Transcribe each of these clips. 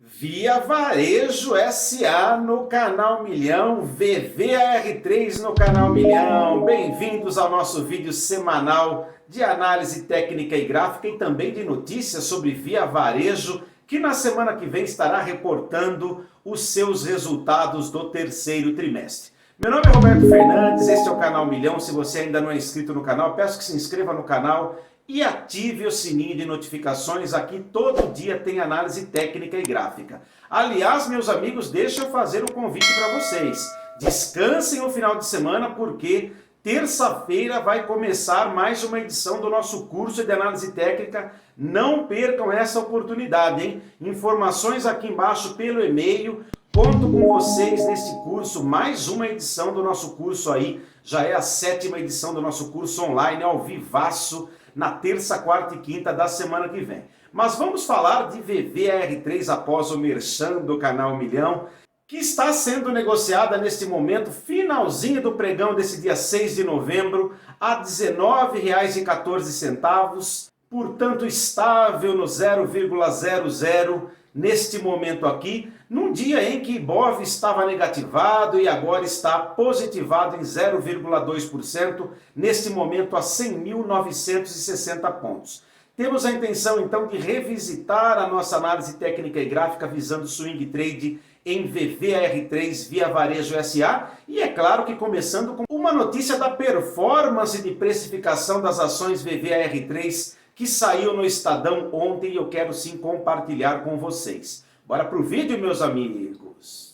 Via Varejo SA no Canal Milhão, VVAR3 no Canal Milhão. Bem-vindos ao nosso vídeo semanal de análise técnica e gráfica e também de notícias sobre Via Varejo, que na semana que vem estará reportando os seus resultados do terceiro trimestre. Meu nome é Roberto Fernandes, este é o Canal Milhão. Se você ainda não é inscrito no canal, peço que se inscreva no canal e ative o sininho de notificações. Aqui todo dia tem análise técnica e gráfica. Aliás, meus amigos, deixa eu fazer um convite para vocês. Descansem o final de semana porque terça-feira vai começar mais uma edição do nosso curso de análise técnica. Não percam essa oportunidade, hein? Informações aqui embaixo pelo e-mail. Conto com vocês nesse curso, mais uma edição do nosso curso aí. Já é a 7ª edição do nosso curso online, ao vivaço, na terça, quarta e quinta da semana que vem. Mas vamos falar de VVAR3 após o merchan do Canal Milhão, que está sendo negociada neste momento, finalzinho do pregão desse dia 6 de novembro, a R$ 19,14, portanto estável no 0,00 neste momento aqui, num dia em que Ibov estava negativado e agora está positivado em 0,2%, neste momento a 100.960 pontos. Temos a intenção então de revisitar a nossa análise técnica e gráfica visando swing trade em VVAR3 Via Varejo SA e é claro que começando com uma notícia da performance de precificação das ações VVAR3 que saiu no Estadão ontem e eu quero sim compartilhar com vocês. Bora pro vídeo, meus amigos!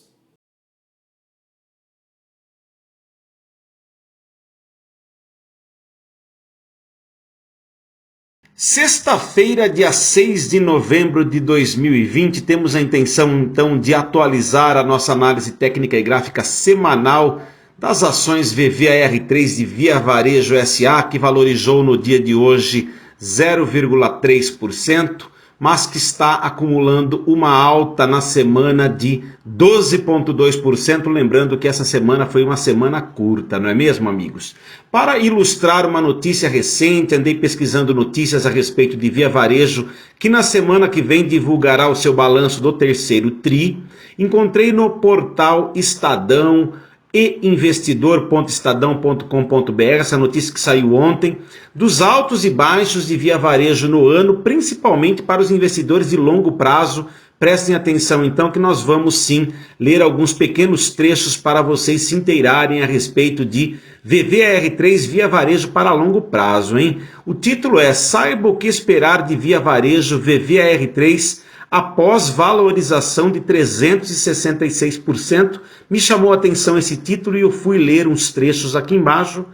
Sexta-feira, dia 6 de novembro de 2020, temos a intenção então de atualizar a nossa análise técnica e gráfica semanal das ações VVAR3 de Via Varejo SA, que valorizou no dia de hoje 0,3%, mas que está acumulando uma alta na semana de 12,2%, lembrando que essa semana foi uma semana curta, não é mesmo, amigos? Para ilustrar uma notícia recente, andei pesquisando notícias a respeito de Via Varejo, que na semana que vem divulgará o seu balanço do terceiro TRI, encontrei no portal Estadão e investidor.estadão.com.br, essa notícia que saiu ontem, dos altos e baixos de Via Varejo no ano, principalmente para os investidores de longo prazo. Prestem atenção então que nós vamos sim ler alguns pequenos trechos para vocês se inteirarem a respeito de VVAR3 Via Varejo para longo prazo, hein? O título é Saiba o que esperar de Via Varejo VVAR3 após valorização de 366%, me chamou a atenção esse título e eu fui ler uns trechos aqui embaixo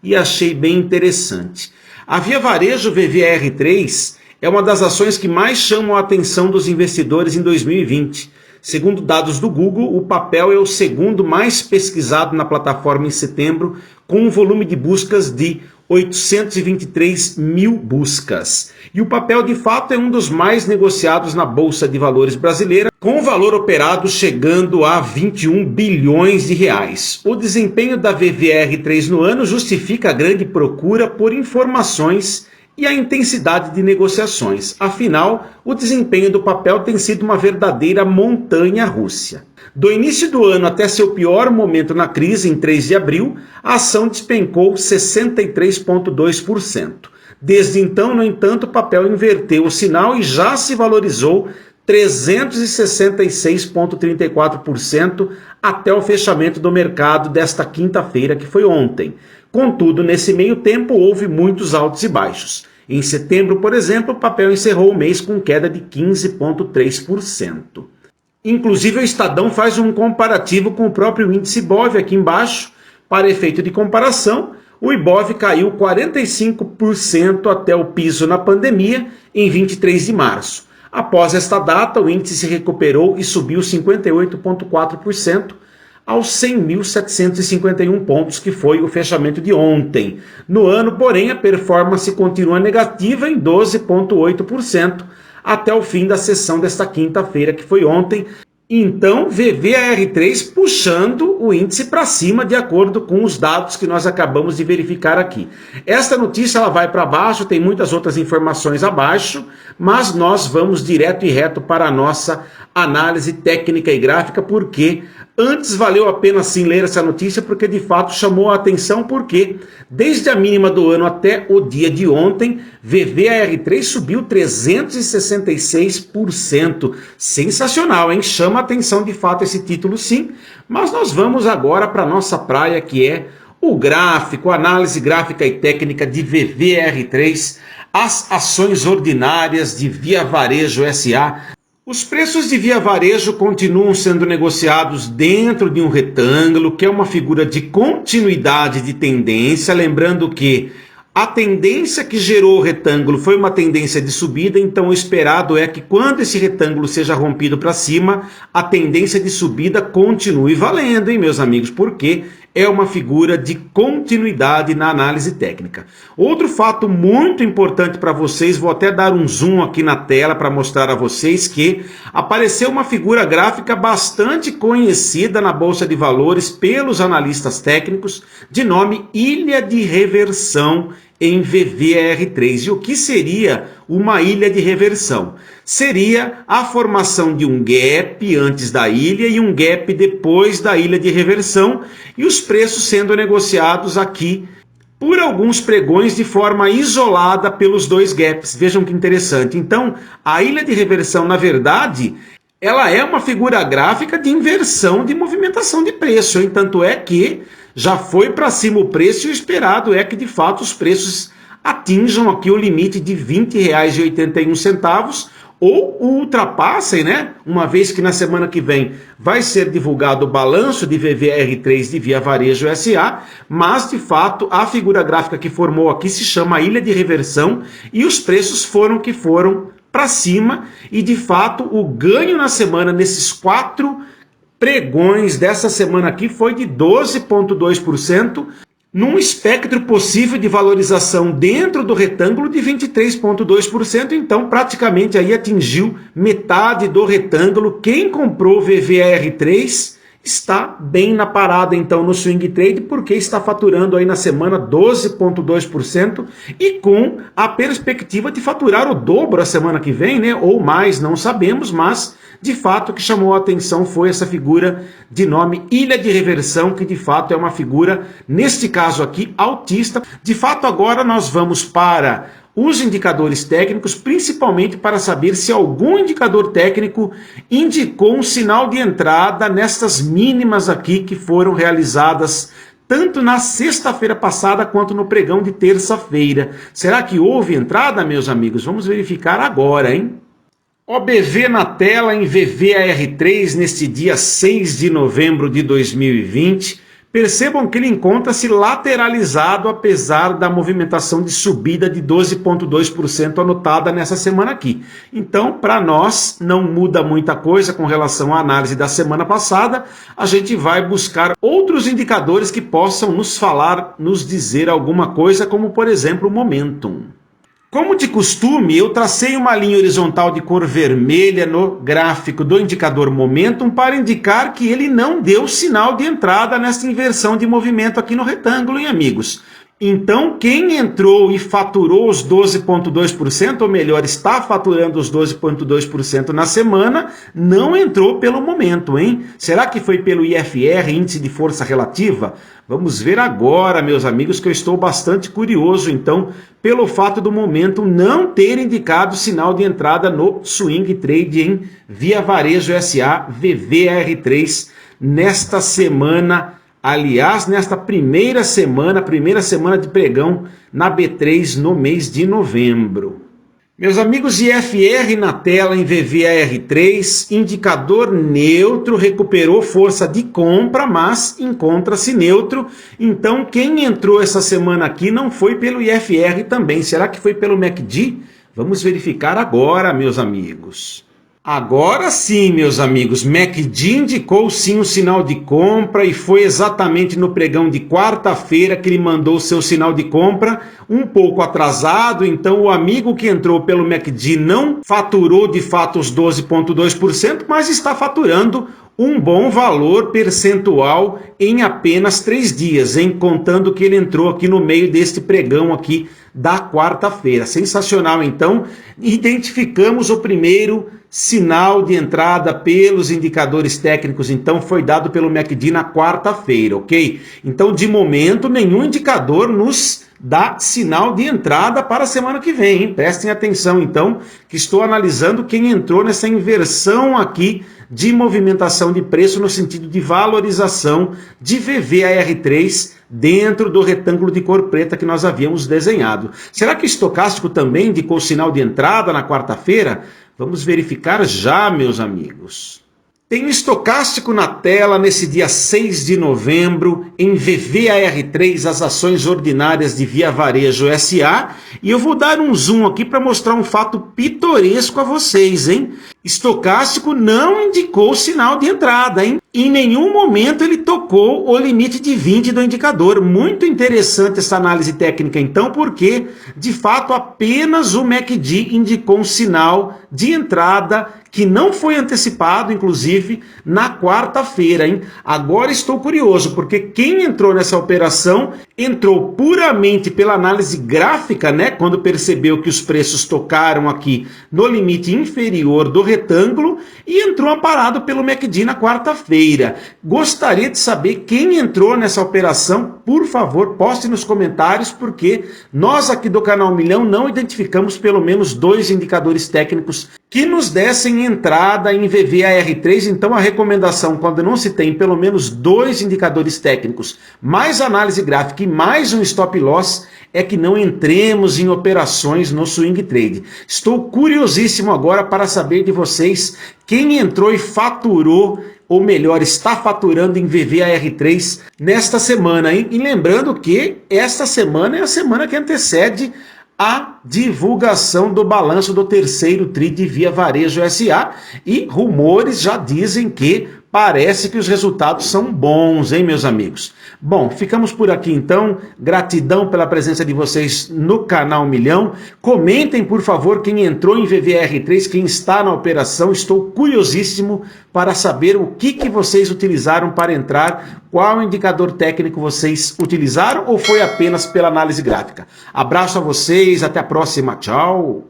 e achei bem interessante. A Via Varejo VVAR3 é uma das ações que mais chamam a atenção dos investidores em 2020. Segundo dados do Google, o papel é o segundo mais pesquisado na plataforma em setembro, com um volume de buscas de 823 mil buscas. E o papel, de fato, é um dos mais negociados na Bolsa de Valores brasileira, com o valor operado chegando a 21 bilhões de reais. O desempenho da VVAR3 no ano justifica a grande procura por informações e a intensidade de negociações. Afinal, o desempenho do papel tem sido uma verdadeira montanha-russa. Do início do ano até seu pior momento na crise, em 3 de abril, a ação despencou 63,2%. Desde então, no entanto, o papel inverteu o sinal e já se valorizou 366,34% até o fechamento do mercado desta quinta-feira, que foi ontem. Contudo, nesse meio tempo, houve muitos altos e baixos. Em setembro, por exemplo, o papel encerrou o mês com queda de 15,3%. Inclusive, o Estadão faz um comparativo com o próprio índice Ibov aqui embaixo. Para efeito de comparação, o Ibov caiu 45% até o piso na pandemia em 23 de março. Após esta data, o índice se recuperou e subiu 58,4% aos 100.751 pontos, que foi o fechamento de ontem. No ano, porém, a performance continua negativa em 12,8% até o fim da sessão desta quinta-feira, que foi ontem. Então, VVAR3 puxando o índice para cima de acordo com os dados que nós acabamos de verificar aqui. Esta notícia ela vai para baixo, tem muitas outras informações abaixo, mas nós vamos direto e reto para a nossa análise técnica e gráfica, porque antes valeu a pena sim ler essa notícia, porque de fato chamou a atenção, porque desde a mínima do ano até o dia de ontem, VVAR3 subiu 366%. Sensacional, hein? Chama a atenção de fato esse título sim, mas nós vamos agora para a nossa praia, que é o gráfico, análise gráfica e técnica de VVAR3, as ações ordinárias de Via Varejo SA. Os preços de Via Varejo continuam sendo negociados dentro de um retângulo, que é uma figura de continuidade de tendência, lembrando que a tendência que gerou o retângulo foi uma tendência de subida, então o esperado é que quando esse retângulo seja rompido para cima, a tendência de subida continue valendo, hein, meus amigos, porque é uma figura de continuidade na análise técnica. Outro fato muito importante para vocês, vou até dar um zoom aqui na tela para mostrar a vocês que apareceu uma figura gráfica bastante conhecida na Bolsa de Valores pelos analistas técnicos, de nome Ilha de Reversão em VVAR3. E o que seria uma ilha de reversão? Seria a formação de um gap antes da ilha e um gap depois da ilha de reversão, e os preços sendo negociados aqui por alguns pregões de forma isolada pelos dois gaps. Vejam que interessante. Então, a ilha de reversão, na verdade, ela é uma figura gráfica de inversão de movimentação de preço, hein? Tanto é que já foi para cima o preço e o esperado é que, de fato, os preços atinjam aqui o limite de R$ 20,81 ou ultrapassem, né? Uma vez que na semana que vem vai ser divulgado o balanço de VVAR3 de Via Varejo SA, mas, de fato, a figura gráfica que formou aqui se chama Ilha de Reversão e os preços foram que foram para cima e, de fato, o ganho na semana nesses 4 pregões dessa semana aqui foi de 12,2%, num espectro possível de valorização dentro do retângulo de 23,2%, então praticamente aí atingiu metade do retângulo. Quem comprou VVAR3 está bem na parada então no swing trade, porque está faturando aí na semana 12,2% e com a perspectiva de faturar o dobro a semana que vem, né? Ou mais, não sabemos, mas de fato o que chamou a atenção foi essa figura de nome Ilha de Reversão, que de fato é uma figura, neste caso aqui, altista. De fato agora nós vamos para os indicadores técnicos, principalmente para saber se algum indicador técnico indicou um sinal de entrada nestas mínimas aqui que foram realizadas tanto na sexta-feira passada quanto no pregão de terça-feira. Será que houve entrada, meus amigos? Vamos verificar agora, hein? OBV na tela em VVAR3 neste dia 6 de novembro de 2020. Percebam que ele encontra-se lateralizado apesar da movimentação de subida de 12,2% anotada nessa semana aqui. Então, para nós, não muda muita coisa com relação à análise da semana passada. A gente vai buscar outros indicadores que possam nos falar, nos dizer alguma coisa, como por exemplo o momentum. Como de costume, eu tracei uma linha horizontal de cor vermelha no gráfico do indicador Momentum para indicar que ele não deu sinal de entrada nessa inversão de movimento aqui no retângulo, hein, amigos? Então, quem entrou e faturou os 12,2%, ou melhor, está faturando os 12,2% na semana, não entrou pelo momento, hein? Será que foi pelo IFR, Índice de Força Relativa? Vamos ver agora, meus amigos, que eu estou bastante curioso, então, pelo fato do momento não ter indicado sinal de entrada no swing trade em Via Varejo SA VVAR3 nesta semana. Aliás, nesta primeira semana de pregão na B3 no mês de novembro. Meus amigos, IFR na tela em VVAR3, indicador neutro, recuperou força de compra, mas encontra-se neutro. Então, quem entrou essa semana aqui não foi pelo IFR também. Será que foi pelo MACD? Vamos verificar agora, meus amigos. Agora sim, meus amigos, MACD indicou sim o sinal de compra e foi exatamente no pregão de quarta-feira que ele mandou o seu sinal de compra, um pouco atrasado, então o amigo que entrou pelo MACD não faturou de fato os 12,2%, mas está faturando um bom valor percentual em apenas 3 dias, hein? Contando que ele entrou aqui no meio deste pregão aqui da quarta-feira. Sensacional, então. Identificamos o primeiro sinal de entrada pelos indicadores técnicos, então foi dado pelo MACD na quarta-feira, ok? Então, de momento, nenhum indicador nos dá sinal de entrada para a semana que vem, hein? Prestem atenção, então, que estou analisando quem entrou nessa inversão aqui de movimentação de preço no sentido de valorização de VVAR3 dentro do retângulo de cor preta que nós havíamos desenhado. Será que o estocástico também indicou sinal de entrada na quarta-feira? Vamos verificar já, meus amigos. Tem o estocástico na tela nesse dia 6 de novembro, em VVAR3, as ações ordinárias de Via Varejo SA, e eu vou dar um zoom aqui para mostrar um fato pitoresco a vocês, hein? Estocástico não indicou sinal de entrada, hein? Em nenhum momento ele tocou o limite de 20 do indicador. Muito interessante essa análise técnica, então, porque, de fato, apenas o MACD indicou um sinal de entrada que não foi antecipado, inclusive, na quarta-feira, hein? Agora estou curioso, porque quem entrou nessa operação entrou puramente pela análise gráfica, né? Quando percebeu que os preços tocaram aqui no limite inferior do retângulo e entrou amparado pelo MACD na quarta-feira. Gostaria de saber quem entrou nessa operação. Por favor, poste nos comentários, porque nós aqui do Canal Milhão não identificamos pelo menos 2 indicadores técnicos que nos dessem entrada em VVAR3, então a recomendação, quando não se tem pelo menos 2 indicadores técnicos, mais análise gráfica e mais um stop loss, é que não entremos em operações no swing trade. Estou curiosíssimo agora para saber de vocês quem entrou e faturou, ou melhor, está faturando em VVAR3 nesta semana, hein? E lembrando que esta semana é a semana que antecede a divulgação do balanço do terceiro TRI de Via Varejo SA, e rumores já dizem que parece que os resultados são bons, hein, meus amigos? Bom, ficamos por aqui então. Gratidão pela presença de vocês no Canal Milhão. Comentem, por favor, quem entrou em VVAR3, quem está na operação. Estou curiosíssimo para saber o que vocês utilizaram para entrar, qual indicador técnico vocês utilizaram ou foi apenas pela análise gráfica. Abraço a vocês, até a próxima, tchau!